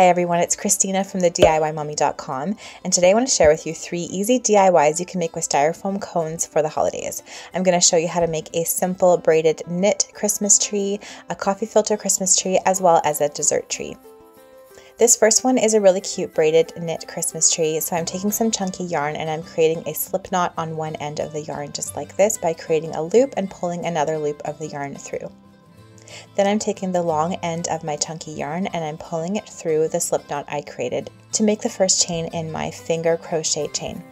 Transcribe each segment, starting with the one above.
Hi everyone, it's Christina from the DIYmommy.com, and today I want to share with you 3 easy DIYs you can make with styrofoam cones for the holidays. I'm going to show you how to make a simple braided knit Christmas tree, a coffee filter Christmas tree, as well as a dessert tree. This first one is a really cute braided knit Christmas tree. So I'm taking some chunky yarn and I'm creating a slip knot on one end of the yarn just like this by creating a loop and pulling another loop of the yarn through. Then I'm taking the long end of my chunky yarn and I'm pulling it through the slip knot I created to make the first chain in my finger crochet chain.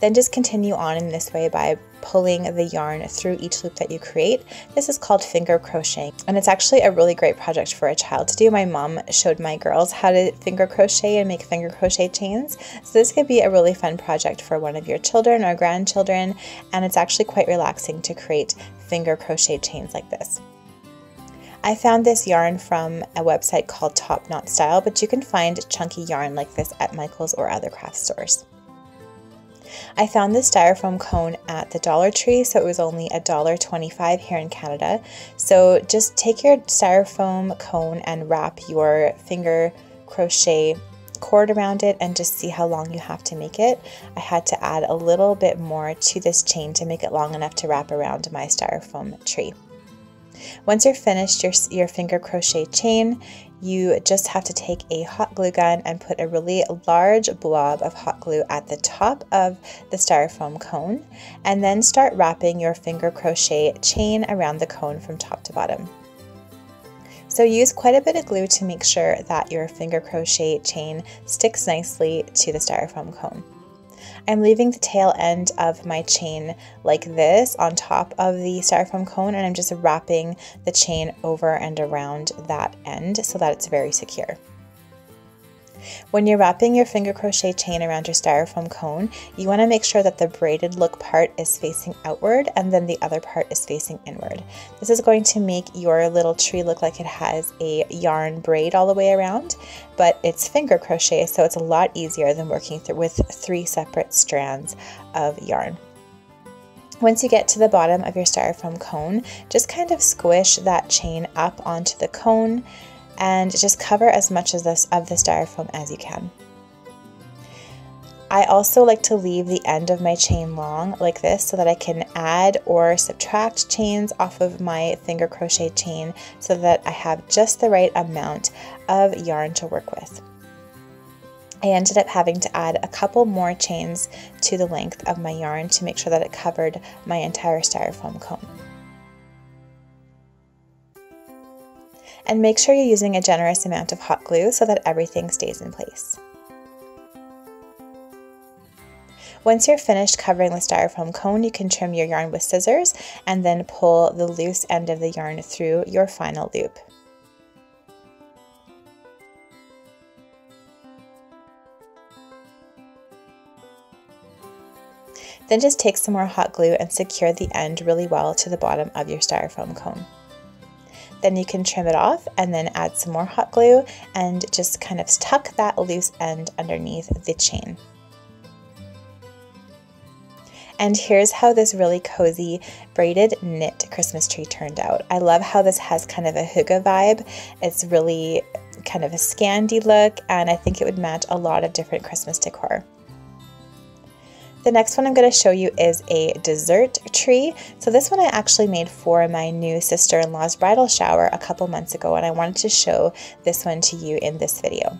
Then just continue on in this way by pulling the yarn through each loop that you create. This is called finger crocheting, and it's actually a really great project for a child to do. My mom showed my girls how to finger crochet and make finger crochet chains, so this could be a really fun project for one of your children or grandchildren, and it's actually quite relaxing to create finger crochet chains like this. I found this yarn from a website called Top Knot Style, but you can find chunky yarn like this at Michael's or other craft stores. I found this styrofoam cone at the Dollar Tree, so it was only $1.25 here in Canada. So just take your styrofoam cone and wrap your finger crochet cord around it and just see how long you have to make it. I had to add a little bit more to this chain to make it long enough to wrap around my styrofoam tree. Once you're finished your finger crochet chain, you just have to take a hot glue gun and put a really large blob of hot glue at the top of the styrofoam cone, and then start wrapping your finger crochet chain around the cone from top to bottom. So use quite a bit of glue to make sure that your finger crochet chain sticks nicely to the styrofoam cone. I'm leaving the tail end of my chain like this on top of the styrofoam cone, and I'm just wrapping the chain over and around that end so that it's very secure. When you're wrapping your finger crochet chain around your styrofoam cone, you want to make sure that the braided look part is facing outward and then the other part is facing inward. This is going to make your little tree look like it has a yarn braid all the way around, but it's finger crochet, so it's a lot easier than working with 3 separate strands of yarn. Once you get to the bottom of your styrofoam cone, just kind of squish that chain up onto the cone and just cover as much of the styrofoam as you can. I also like to leave the end of my chain long like this so that I can add or subtract chains off of my finger crochet chain so that I have just the right amount of yarn to work with. I ended up having to add a couple more chains to the length of my yarn to make sure that it covered my entire styrofoam cone. And make sure you're using a generous amount of hot glue so that everything stays in place. Once you're finished covering the styrofoam cone, you can trim your yarn with scissors and then pull the loose end of the yarn through your final loop. Then just take some more hot glue and secure the end really well to the bottom of your styrofoam cone. Then you can trim it off and then add some more hot glue and just kind of tuck that loose end underneath the chain. And here's how this really cozy braided knit Christmas tree turned out. I love how this has kind of a hygge vibe. It's really kind of a Scandi look, and I think it would match a lot of different Christmas decor. The next one I'm going to show you is a dessert tree. So this one I actually made for my new sister-in-law's bridal shower a couple months ago, and I wanted to show this one to you in this video.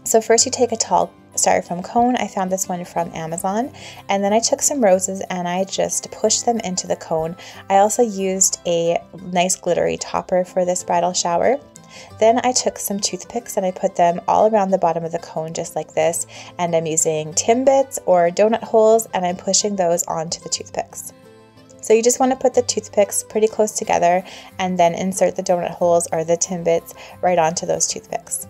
So first you take a tall styrofoam cone. I found this one from Amazon, and then I took some roses and I just pushed them into the cone. I also used a nice glittery topper for this bridal shower. Then I took some toothpicks and I put them all around the bottom of the cone just like this, and I'm using Timbits or donut holes and I'm pushing those onto the toothpicks. So you just want to put the toothpicks pretty close together and then insert the donut holes or the Timbits right onto those toothpicks.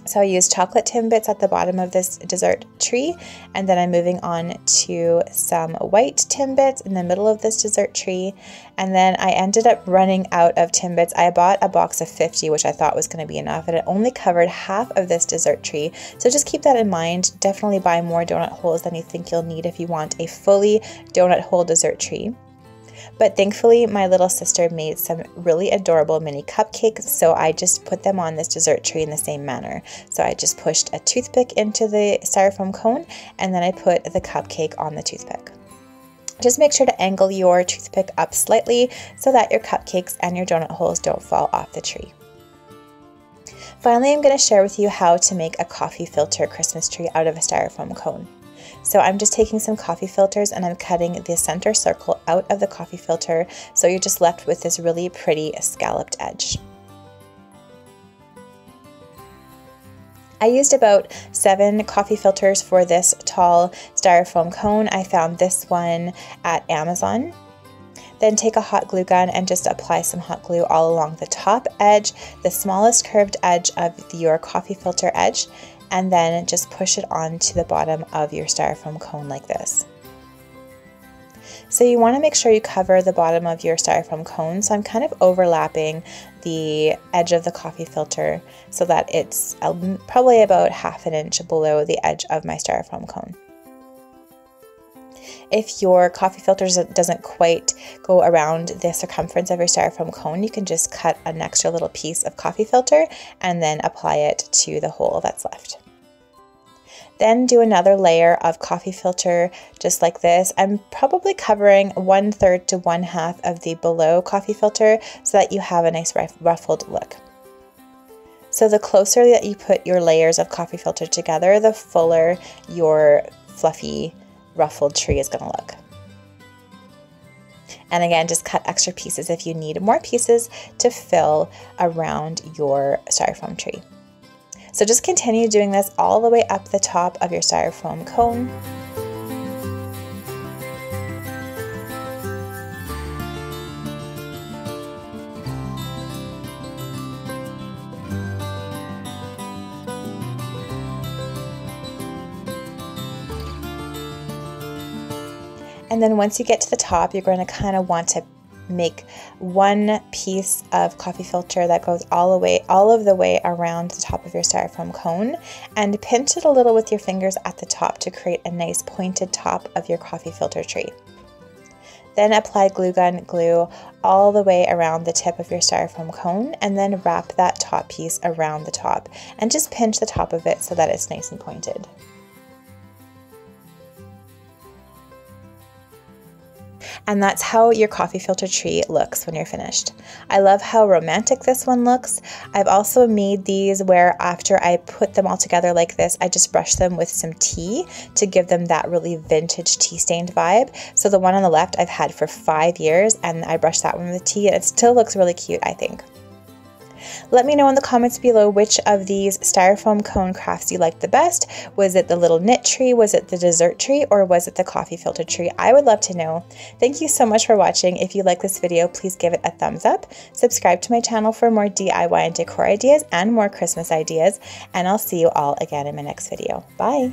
So I used chocolate Timbits at the bottom of this dessert tree, and then I'm moving on to some white Timbits in the middle of this dessert tree, and then I ended up running out of Timbits. I bought a box of 50, which I thought was going to be enough, and it only covered half of this dessert tree, so just keep that in mind. Definitely buy more donut holes than you think you'll need if you want a fully donut hole dessert tree. But thankfully, my little sister made some really adorable mini cupcakes, so I just put them on this dessert tree in the same manner. So I just pushed a toothpick into the styrofoam cone, and then I put the cupcake on the toothpick. Just make sure to angle your toothpick up slightly so that your cupcakes and your donut holes don't fall off the tree. Finally, I'm going to share with you how to make a coffee filter Christmas tree out of a styrofoam cone. So I'm just taking some coffee filters and I'm cutting the center circle out of the coffee filter, so you're just left with this really pretty scalloped edge. I used about 7 coffee filters for this tall styrofoam cone. I found this one at Amazon. Then take a hot glue gun and just apply some hot glue all along the top edge, the smallest curved edge of your coffee filter edge, and then just push it onto the bottom of your styrofoam cone like this. So you want to make sure you cover the bottom of your styrofoam cone. So I'm kind of overlapping the edge of the coffee filter so that it's probably about 1/2 inch below the edge of my styrofoam cone. If your coffee filter doesn't quite go around the circumference of your styrofoam cone, you can just cut an extra little piece of coffee filter and then apply it to the hole that's left. Then do another layer of coffee filter just like this. I'm probably covering 1/3 to 1/2 of the below coffee filter so that you have a nice ruffled look. So the closer that you put your layers of coffee filter together, the fuller your fluffy ruffled tree is going to look. And again, just cut extra pieces if you need more pieces to fill around your styrofoam tree. So just continue doing this all the way up the top of your styrofoam cone. And then once you get to the top, you're going to kind of want to make one piece of coffee filter that goes all of the way around the top of your styrofoam cone, and pinch it a little with your fingers at the top to create a nice pointed top of your coffee filter tree. Then apply glue gun glue all the way around the tip of your styrofoam cone, and then wrap that top piece around the top and just pinch the top of it so that it's nice and pointed. And that's how your coffee filter tree looks when you're finished. I love how romantic this one looks. I've also made these where after I put them all together like this, I just brush them with some tea to give them that really vintage tea stained vibe. So the one on the left I've had for 5 years, and I brushed that one with tea, and it still looks really cute, I think. Let me know in the comments below which of these styrofoam cone crafts you liked the best. Was it the little knit tree, was it the dessert tree, or was it the coffee filter tree? I would love to know. Thank you so much for watching. If you like this video, please give it a thumbs up. Subscribe to my channel for more DIY and decor ideas and more Christmas ideas, and I'll see you all again in my next video. Bye!